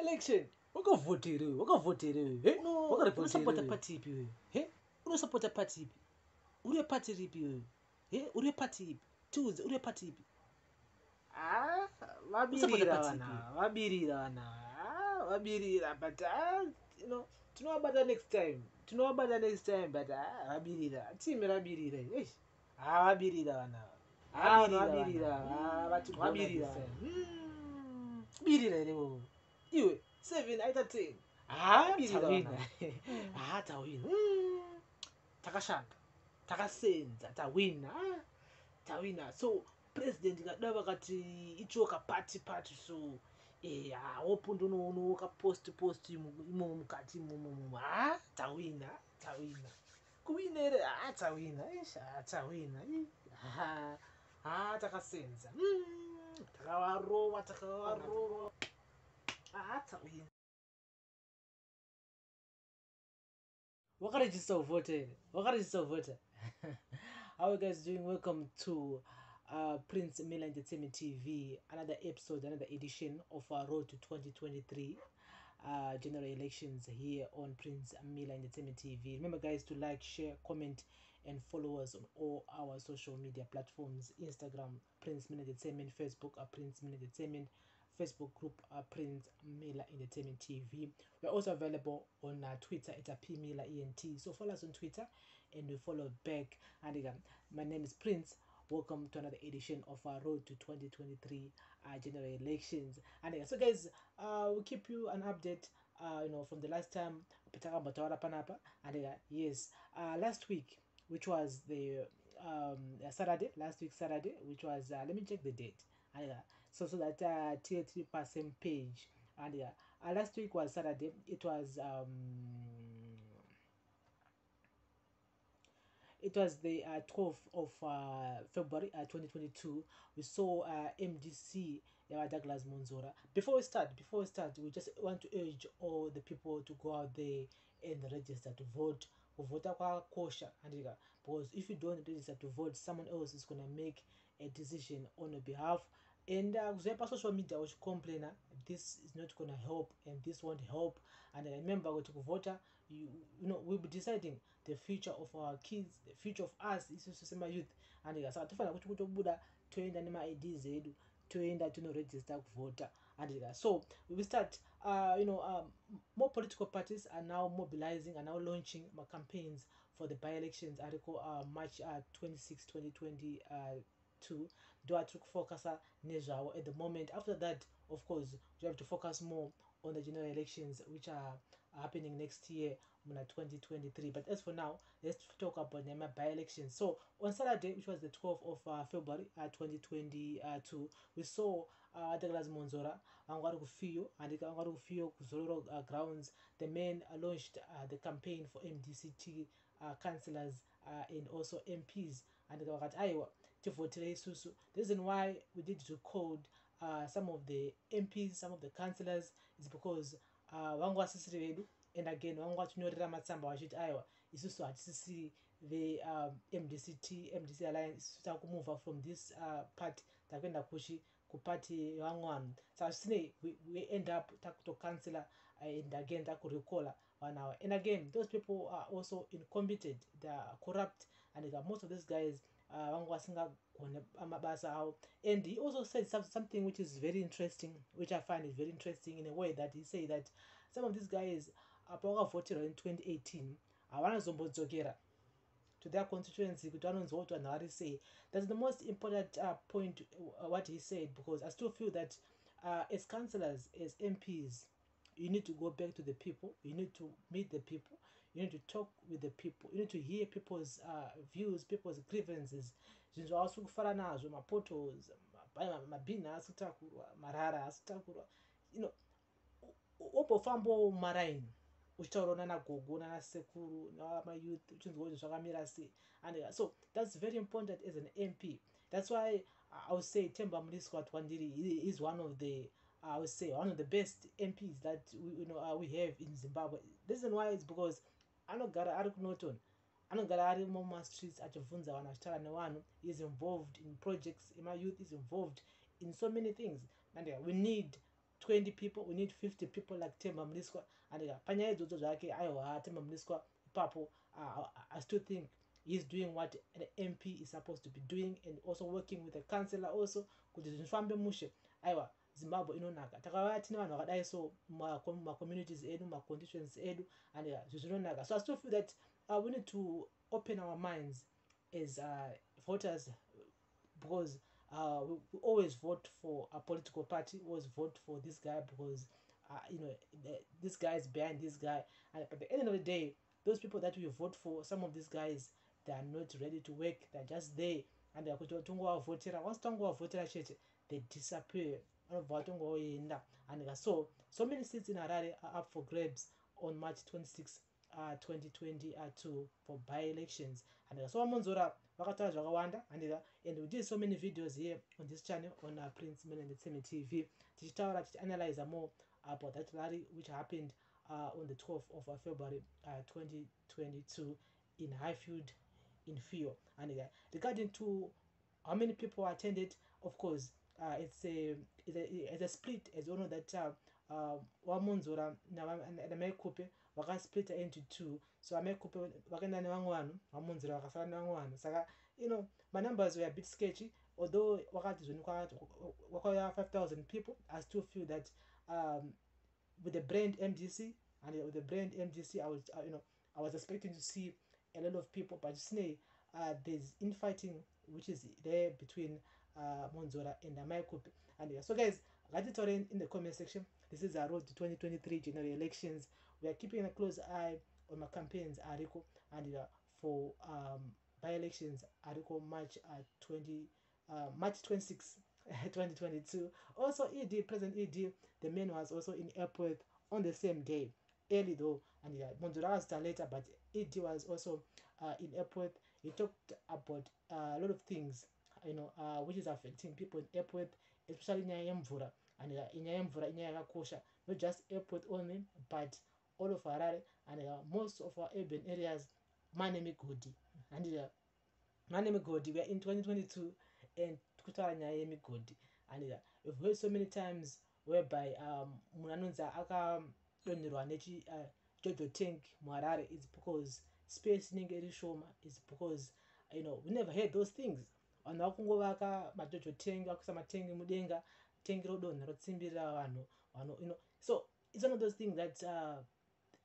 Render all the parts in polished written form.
election wakavhoteri he unosapota party ipi wewe he unosapota party ipi uri party ripi wewe he uri party ipi tiudze uri party ipi vabirira vana but you know tinovabata next time but vabirira timi rabirira vabirira vana vabirira birira ere wewe iwe 7 aita 10 tawina takashanda takasenza tawina so president kada vakati ichoka party so wopundu unoona wakapost imo mukati imomo tawina kuwina ere tawina takasenza takavarova tawina. Wakaregister voter. How are you guys doing? Welcome to Prince Miller Entertainment TV. Another episode, another edition of our road to 2023 general elections here on Prince Miller Entertainment TV. Remember, guys, to like, share, comment, and follow us on all our social media platforms: Instagram, Prince Miller Entertainment; Facebook, Prince Miller Entertainment; Facebook group Prince Miller Entertainment TV. We're also available on Twitter at PMillerENT. So follow us on Twitter and we follow back. And again, my name is Prince. Welcome to another edition of our road to 2023 general elections. And again, so guys, we'll keep you an update. From the last time. And yes, last week, which was the Saturday, which was let me check the date. And so that TA3 per same page. And last week was Saturday. It was the 12th of February 2022. We saw MDC Douglas Monzora. Before we start, we just want to urge all the people to go out there and register to vote. Kuvota kwa kosha, because if you don't register to vote, someone else is gonna make a decision on your behalf. And social media was complaining this is not gonna help and this won't help. And remember, to vote, we'll be deciding the future of our kids, the future of us, isosema youth. And so tofana kuti kutobuda toenda nema IDs edu toenda to register kuvota. And so we will start. More political parties are now mobilizing, are now launching campaigns for the by-elections. Article March 26, 2022. Do I took focus at the moment. After that, of course, you have to focus more on the general elections, which are happening next year, 2023. But as for now, let's talk about the by-elections. So on Saturday, which was the 12th of February 2022, we saw Douglas Monzora angwari kufiyo kuzororo grounds. The men launched the campaign for MDCT councillors and also MPs, and vakati aiwa tivotire isusu. The reason why we did record some of the MPs, some of the councillors, is because vangu vasisiri vedu, and again vangu vatinyorera matsamba vachiti aiwa isusu hatisisiri the MDC alliance, isusu takumove from this party takuenda kupati vamwe vanhu. So we end up takutocancela and again takurecola vanhu. And again, those people are also incompetent, they are corrupt, and most of these guys vangu vasingagone mabasa avo. And he also said something which is very interesting, which I find is very interesting in a way, that he said that some of these guys pavakavhoterwa in 2018 havanazombodzokeera to their constituency kuti vanonzwa kuti vanhu vari sei. That's the most important point, what he said, because I still feel that as councillors, as MPs, you need to go back to the people, you need to meet the people, you need to talk with the people, you need to hear people's views, people's grievances. Zvinhu zvavasiri kufara nazvo, mapotholes, mabhini haasi kutakurwa, marara haasi kutakurwa, wobhofambawo mumaraini uchitaurawo nanagogo nanasekuru namayouth uchinzwa kuti zvakamira sei. And so that's very important as an MP. That's why I would say Temba Muliswa Twandiri is one of the one of the best MPs that we have in Zimbabwe. The reason why is because anogara ari kuNorton, anogara ari muma streets achibvunza vanhu achitaura nevanhu. He is involved in projects, my youth is involved in so many things, and we need 20 people, we need 50 people like Tema Mliswa. And panyaya idzodzo zvake aiwa Tema Mliswa ipapo. I still think he's doing what an MP is supposed to be doing, and also working with the councillor also kuti zvifambe mushe. Aiwa Zimbabwe inonaka. Takava tine vanhu vakadai so communities edu, constituents edu, and zvinonaka. So I still feel that we need to open our minds as voters, because we always vote for a political party, always vote for this guy because this guy is behind this guy. And at the end of the day, those people that we vote for, some of these guys, they are not ready to work. They're just there, and they're going to votera. Once votera chete, they disappear. And so many seats in Harare are up for grabs on March 26, 2022 for by-elections. And so Monzora vakataura zvakawanda, and we did so many videos here on this channel on Prince Melendetseme TV tichitaura tichianalyze more about that rally which happened on the 12th of February 2022 in Highfield in Fio. And regarding to how many people attended, of course, it's a split, as you know that Wamonzora na Maikupe split into two. So Maikupe vakaenda nevamwe vanhu, Wamonzora vakasara nevamwe vanhu. Saka my numbers were a bit sketchy, although wakati zvinhu kwakauya 5,000 people. I still feel that with the brand MDC, and with the brand MDC, I was expecting to see a lot of people, but there's infighting which is there between Monzora and Maikupe. And so guys, write it in the comment section. This is our road to 2023 general elections. We are keeping a close eye on my campaigns, Ariko, and for by-elections, Ariko March 26, 2022. Also, President ED, the man was also in airport on the same day, early though, and Monzora was there later, but ED was also in airport. He talked about a lot of things, which is affecting people in airport, especially in Nyayemvura. And in Nyayemvura, Nyayakosha, not just airport only, but all of Harare and most of our urban areas, Manemigodi. And Manemigodi, we are in 2022, and Kutara Nyayemigodi. And we've heard so many times whereby Munanunza aka donirwa nechi Jojo Tank Muharare is because space inenge shoma, is because we never heard those things. Vanhu vakungovaka majojo tank, vakuisa matengi mudenga, tengi rodonha rotsimbirira vanhu. So it's one of those things that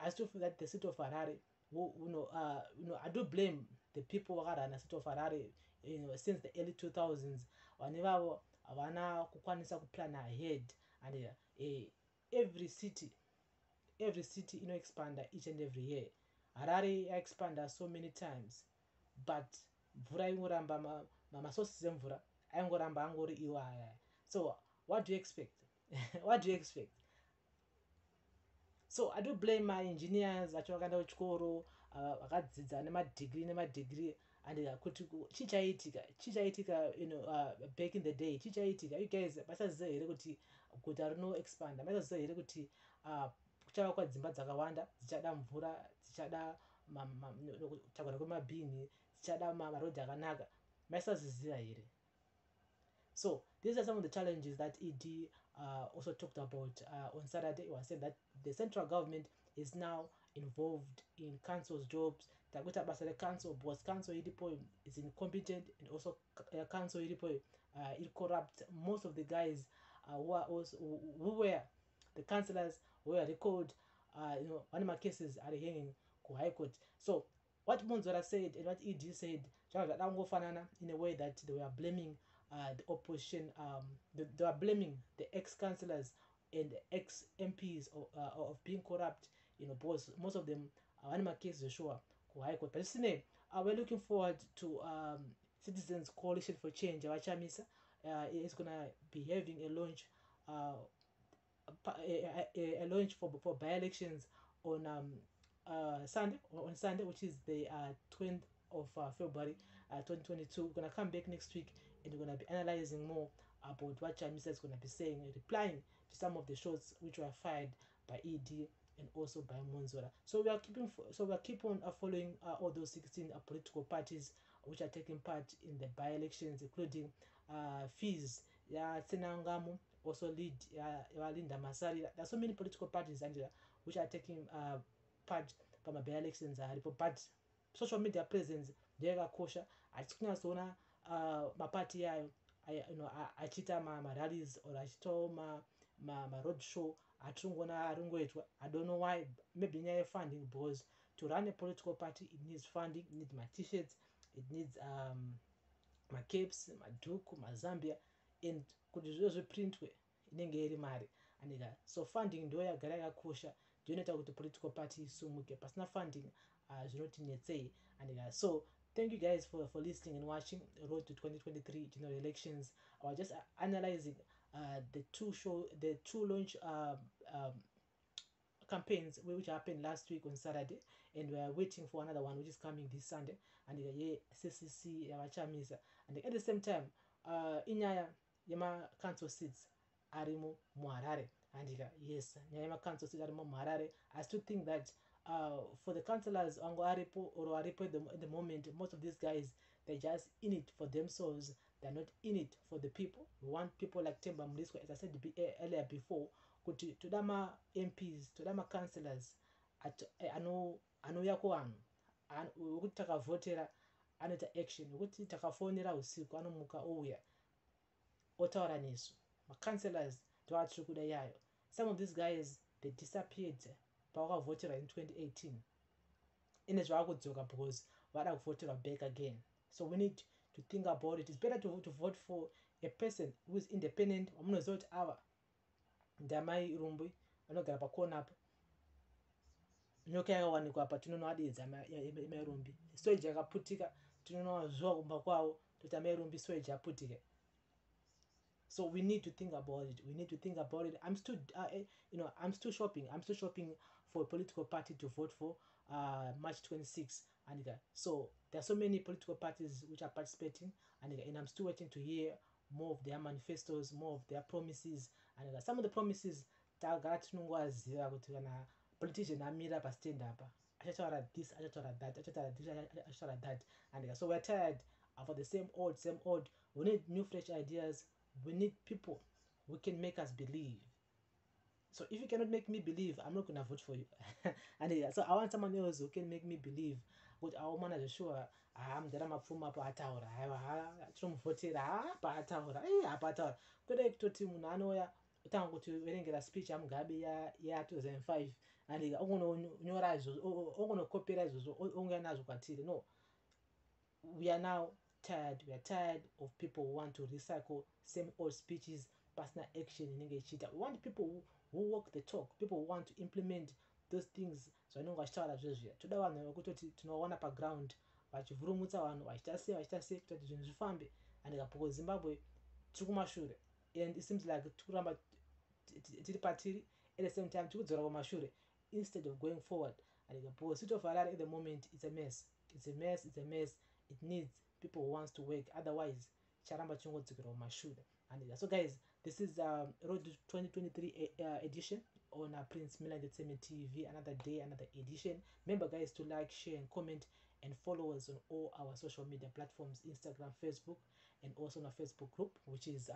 I still feel that the city of Harare, I do blame the people who are in the city of Harare, since the early 2000s. Vanhu havana kukwanisa kuplan ahead, and every city expand each and every year. Harare expand so many times, but mvura ingoramba masources emvura aingoramba angori iwo aya. So what do you expect? What do you expect? So I do blame my engineers vacho vakaenda kuchikoro vakadzidza nemadegree and kuti chichaitika back in the day chichaitika. You guys masaziva here kuti guta rino expand, masaziva here kuti kuchavakwa dzimba dzakawanda, dzichada mvura, dzichada kutagwa kwemabhini, dzichada marodhi akanaka. Masaziva here. So these are some of the challenges that ED also talked about on Saturday. He was saying that the central government is now involved in council's jobs. Takuta Basale Council, because council is incompetent, and also council is corrupt. Most of the guys who were the councillors were recalled. One of my cases are hanging to High Court. So what Monzora said and what ED said, in a way that they were blaming the opposition, they were blaming the ex-councillors and the ex-MPs of being corrupt, because most of them are in my case sure go High Court. But we're looking forward to Citizens Coalition for Change. Wachamisa is gonna be having a launch for by-elections on Sunday, which is the 20th of February 2022. We're gonna come back next week, and we're gonna be analyzing more about what Chamisa is gonna be saying and replying to some of the shots which were fired by ED and also by Monzora. So we are keep on following all those 16 political parties which are taking part in the by-elections, including fees, Tsenangamu, also lead Linda Masari. There are so many political parties and which are taking part from by elections but social media presence ndeyakakosha. Hatikunyazoona mapati yayo achita marallies or achitawo road show atingoona aringoitwa. I don't know why. Maybe nyaya funding, because to run a political party it needs funding, it needs my t-shirts, it needs macapes, madhuku, mazambia, and kuti zviro zviprintwe inenge iri mari andika. So funding ndo yagara yakakosha, ndinoita kuti political party isumuke. Pasina funding zvinotinetsei andika. So thank you guys for listening and watching Road to 2023 general elections. I was just analyzing the two launch campaigns which happened last week on Saturday, and we are waiting for another one which is coming this Sunday, and CCC yavachamisa. And at the same time inyaya yema council seats arimo muharare andika. Yes, nyaya yema council seats arimo muharare. I still think that for the councillors ango aripo or aripo at the moment, most of these guys, they're just in it for themselves. They're not in it for the people. We want people like Temba Mlisco, as I said earlier before, kuti tudama MPs, tudama councillors anoyako vanhu wekuti takavhotera anoita action, wekuti takafonera usiku anomuka ouya otaura nesu. Councillors ndovatiri kuda yayo. Some of these guys, they disappeared pavakavhotera in 2018 ine zvavakudzoka because vada kuvhoterwa back again. So we need to think about it. It's better to vote for a person who is independent. Wamunoziva kuti ava ndamai rumbi vanogara pakona apa, nyoka yakawanikwa apa tinonoadedza mai rumbi, stage yakaputika tinonowaziva kumba kwavo kuti amai rumbi stage yaputike. So we need to think about it. We need to think about it. I'm still shopping. I'm still shopping for a political party to vote for March 26th. And so there are so many political parties which are participating, and I'm still waiting to hear more of their manifestos, more of their promises. And some of the promises tagara tinongoaziva kuti kana politician amira pastand apa achataura this, achataura that, achataura this, achataura that. And so we're tired of the same old. We need new fresh ideas. We need people who can make us believe. So if you cannot make me believe, I'm not gonna vote for you. And so I want someone else who can make me believe. But I want to sure I'm the Ramapuma Pataura. I trum voted Pataura. Pataura. Could I to Timunanoya? Tango to wearing a speech I'm Gabi ya 2005. And the Ogono Norazos, Ogono copyrights, Onganazukatiri. No. We are now tired. We are tired of people who want to recycle same old speeches, personal action in English. We want people who walk the talk, people who want to implement those things. So I know vachitaura zvezvia toda vanhu vekutoti tinoona paground vachivhurumutsa vanhu vachita sei kutoti zvinhu zvifambe. And because Zimbabwe tiri kumashure, and it seems like tikuramba tiri patiri, at the same time tikudzora kumashure instead of going forward. And because city of Harare at the moment, it's a mess. It needs people who wants to work, otherwise charamba chingodzikira kumashure. And so guys, this is Road to 2023 edition on Prince Miller Entertainment TV. Another day, another edition. Remember guys to like, share and comment and follow us on all our social media platforms, Instagram, Facebook, and also on our Facebook group, which is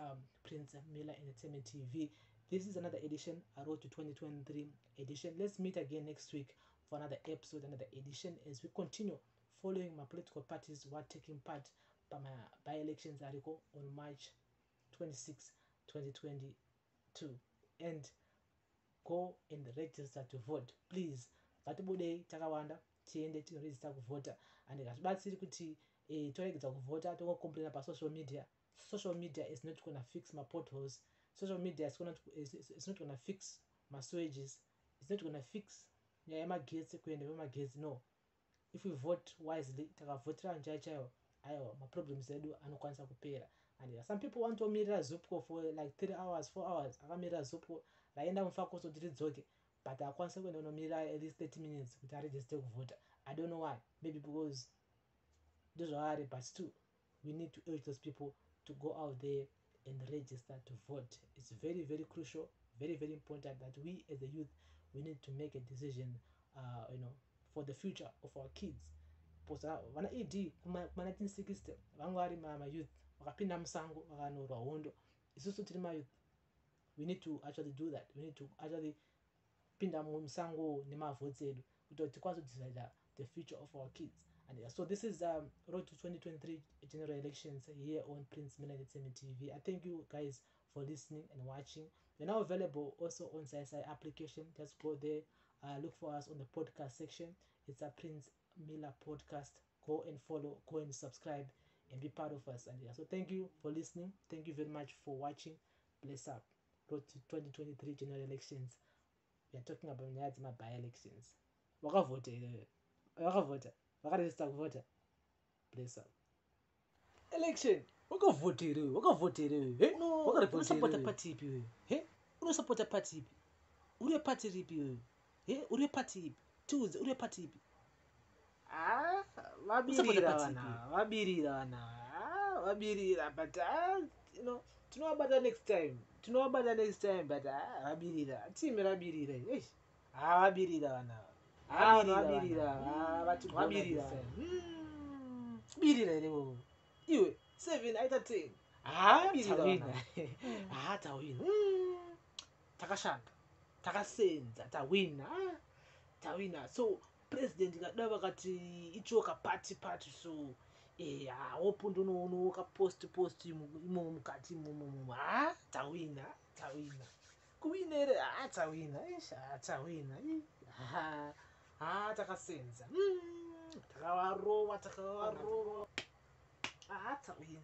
Prince Miller Entertainment TV. This is another edition, a Road to 2023 edition. Let's meet again next week for another episode, another edition, as we continue following my political parties who are taking part by my by-elections article on March 26, 2022. And go and register to vote. Please, vatibudei takawanda tiende tiregister kuvhota. And ngazvibatsiri kuti toregedza kuvhota tongocomplaina pasocial media. Social media is not going to fix my potholes. Social media is not going to fix my sewages. It's not going to fix magetsi kuenda vemagetsi. No. If we vote wisely, takavhotera njai chaiwo, aiwa maproblems edu anokwanisa kupera. And some people want to mirror Zupco for like 3 hours, 4 hours. Akamira Zupco, raenda mufako so tidzoke. But akwanisa kuenda unomira at least 30 minutes kuti aregister kuvhota. I don't know why. Maybe because those are, but still, we need to urge those people to go out there and register to vote. It's very, very crucial, very, very important that we as the youth, we need to make a decision, for the future of our kids. Vana ED kuma 1960 vanga vari ma youth vakapinda musango vakanyorwa hondo. Isusu tiri ma youth we need to actually do that. We need to actually pinda musango nemavhotsi edu kuti tikwanise decide the future of our kids. And yeah, so this is Road to 2023 general elections here on Prince Melody TV. I thank you guys for listening and watching. We're now available also on SciSci application. Just go there, look for us on the podcast section. It's a Prince Miller podcast. Go and follow, go and subscribe, and be part of us. And yeah, so thank you for listening. Thank you very much for watching. Bless up. Road to 2023 general elections. We are talking about my by-elections. Wakavota ile. Wakavota. Wakaregister kuvota. Bless up. Election. Wakavota ile. Wakavota ile. Eh? No. Unosupporta party ipi wewe? Eh? Unosupporta party ipi? Uriye party ipi wewe? Eh? Uriye party ipi? Choose uriye party ipi? Wabirira wana. Wabirira, but you know, to know about the next time. But wabirira. Team wabirira. Eh? Wabirira wana. Wabirira. Birira leo. Iwe 7 out of 10. Wabirira. Tawina. Takashanda. Takasenza. Tawina. So president kadava kati ichoka party so open no ka post imo mukati mumu tawina kuwinere tawina takasenza takawarowa tawina